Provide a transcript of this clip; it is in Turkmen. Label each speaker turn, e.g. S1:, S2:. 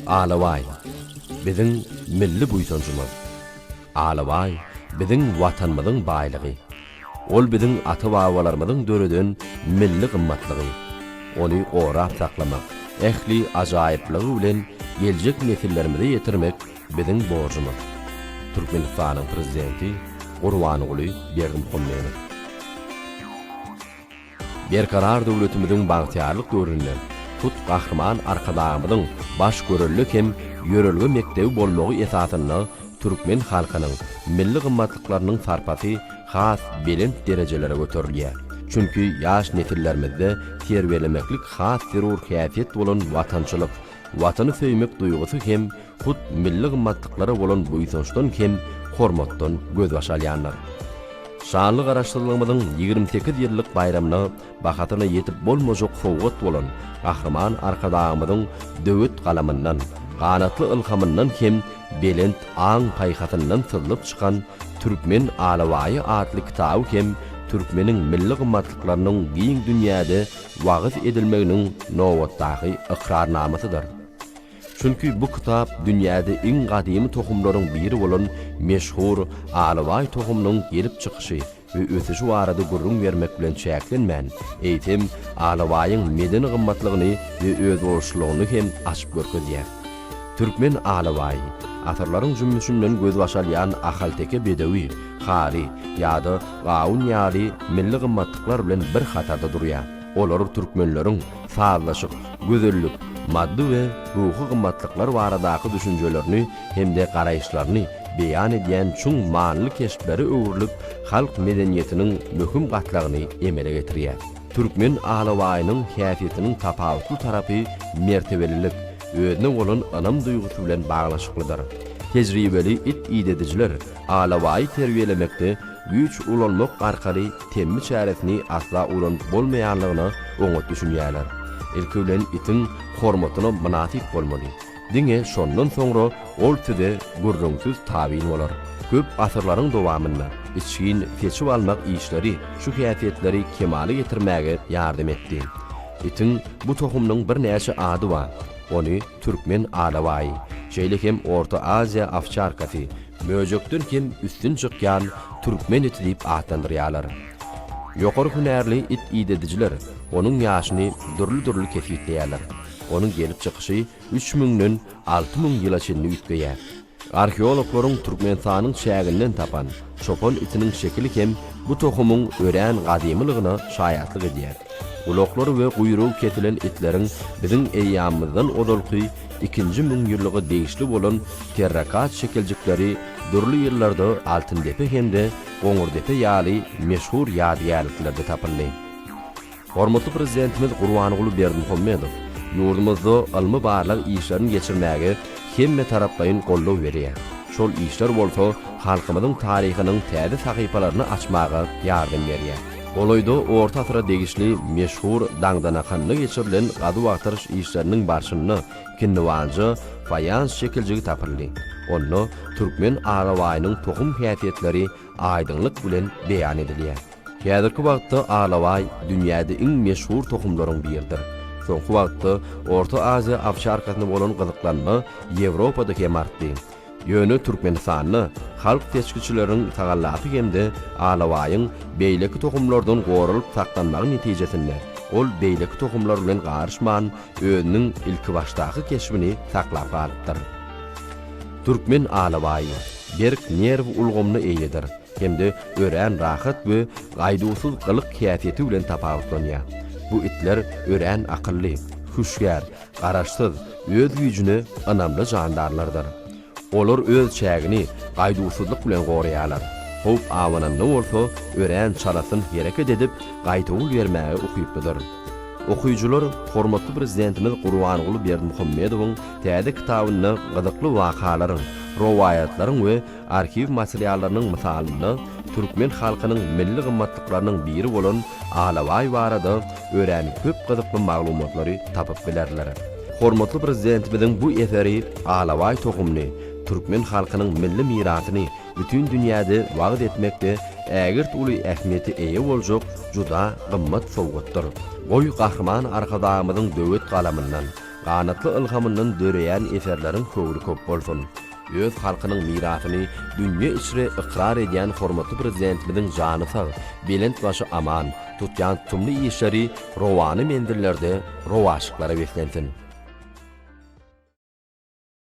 S1: Alaway, bizim milli buysancımız. Alaway, bizim vatanmızın baylığı. Ol bizim ata-babalarımızın dörüdün milli qımmatlığı. Onu orap saklamak, ehli ajayipliği bilen gelecek nesillerimize yetirmek bizim borcumuz. Türkmenistan'ın prezidenti Gurbanuly Berdimuhamedov. Berkarar döwletimizin bagtyarlyk döwründe tut gahrman arkadağımızın baş görürlük hem yörelge mektebi bolmagy esasyna Türkmen halkynyň milli gymmatlyklarynyň sarpasy has belent derejelere göterilýär. Çünki ýaş nesillerimizde terbiýelemeklik has zerur häsiýet bolan watançylyk, watany söýmek duýgusy hem hut milli gymmatlyklara bolan buýsunçdan hem hormatdan göz başalýanlar. Şanly garaşdyrylmyň 28 ýyllyk bayramyna bakatyna ýetip bolmajak sowgat bolan gahrman arkadağımyň döwet galamyndan, ganatly ilhamyndan hem belent aň paýhatyndan syzlyp çykan Türkmen Alawaýy adly kitaby hem Türkmeniň milli gymmatlyklarynyň giň dünýäde wagys edilmeginiň nowatdagy ikrarnamasydyr. Çünki bu kitap dünýäde iň gadymy tohumlaryň biri bolan meşhur Alawaýy tohumynyň gelip çykyşy we ötüşi barada gurrun bermek bilen çäklenmän. Eýtem Alawaýyň medeni gymmatlygyny we öz bolşulugyny hem açyp görkezýär. Türkmen Alawaýy atarlaryň jümmüşinden göz başalýan ahalteke bedewi, hary ýa-da gawun ýaly milli gymmatlyklar bilen bir hatarda durýar. Olar türkmenleriň sazlaşyk, gözellik, maddi we ruhy gymmatlyklar baradaky düşünjelerini hemde garaýşlaryny beýan edýän çuň manly keşpleri öwürlük halk medeniýetiniň möhüm gatlagyny emele getirýär. Türkmen Alawaýynyň häsiýetiniň tapawutly tarapy mertebelilik, özüne bolan anam duýgusy bilen baglaşyklydyr. Tejribeli idedijiler Alawaýy terbiýelemekde güç ulanmak arkaly temmi çäresini asla ulanyp bolmaýanlygyna oňat düşünýärler. Ilki bilen itin hormatyna münasip bolmaly. Diňe şondan soňra ol tüde gurrunsyz tabiin bolar. Köp asyrlaryň dowamynda içkin keçip almak işleri şu häsiýetleri kemale getirmäge ýardam etdi. Itin bu tohumnyň bir näçe ady bar. Onu Türkmen Alawaýy, şeýle hem Orta Aziýa awçarkasy, möjekden hem üstün çykýan Türkmen iti diýip atandyrýarlar. Ýokary hünärli it idedijiler onuň ýaşyny dürli kesipleýärler. Onuň gelip çykyşy 3000-den 6000 ýyla çenli ütgeýär. Arheologlaryň Türkmenistanyň şägirinden tapan çopon itiniň şekili hem bu tohumyň örän gadymylygyna şaýatlyk edýär. Uloklar we guyrugy ketilen itleriň biziň eýýamymyzdan odolky 2-nji müňýyllygy degişli bolan terrakat şekeljikleri dürli ýyllarda Altyndepe hemde Goňurdepe ýaly meşhur ýadyýarlyklerde tapyldy. Hormatly prezidentimiz Gurbanuly Berdimuhamedov ýurdumyzda almy barlyk işlerini geçirmäge hemme tarapdaýyn gollaw berýär. Şol işler bolsa halkymyzyň taryhynyň täze sahypalaryny açmaga ýardam berýär. Oloyda orta asyra degişli meşhur daňdanakanly geçirilen gady wagtyryş işleriniň başyny kindiwanja fayans şekeljigi tapyldy. Onu Türkmen Alawaýynyň tohum häsiýetleri aýdynlyk bilen beýan edilýär. Häzirki wagtda Alawaýy dünýäde iň meşhur tohumlaryň biridir. Soňky wagtda Orta Aziýa awçarkasyna bolan gyzyklanma Ýewropada hem artdy. Ýöne Türkmenistanyny halk teşkilçileriň tagallaty hemde Alawaýyň beýleki tohumlardan gorulyp saklanmagy netijesinde ol beýleki tohumlar bilen garşman özüniň ilki başdaky keşbini saklap galypdyr. Türkmen Alawaýy berk nerw ulgamny eýedir. Hemde örän rahat we gaýdusyz gylyk häsiýeti bilen tapawutlanýar. Bu itler örän akylly, huşyar, garaşsyz, öz güýjüni anamly jandarlardyr. Olar öz çägini gaýdusyzlyk bilen gorýarlar. Hop awananda bolsa örän çarasyn hereket edip gaýdygy bermäge ukypdyr. Okuyucular hormatly prezidentimiz Gurbanuly Berdimuhamedowyň täze kitabyny gyzykly wakalaryň, rowaýatlaryň we arxiv materiallarynyň misalyny Türkmen halkynyň milli gymmatlyklarynyň biri bolan Alawaýy barada öýränip köp gyzykly maglumatlary tapyp bilerler. Hormatly prezidentimiziň bu eseri Alawaýy tohumny Türkmen halkynyň milli mirasyny bütün dünýäde wagt etmekde ägirt uly ähmiýeti eýe boljak juda gymmat sowgatdyr. Goý gahrman arkadağımyzyň döwet galamyndan, qanatly ilhamından döreýän eserleriň köwri köp bolsun. Öz halkynyň mirasyny dünýe içre iqrar edýän hormatly prezidentimiziň jany sag, belent başı aman, tutýan tumly işleri rowany mendillerde rowaşyklara beklensin.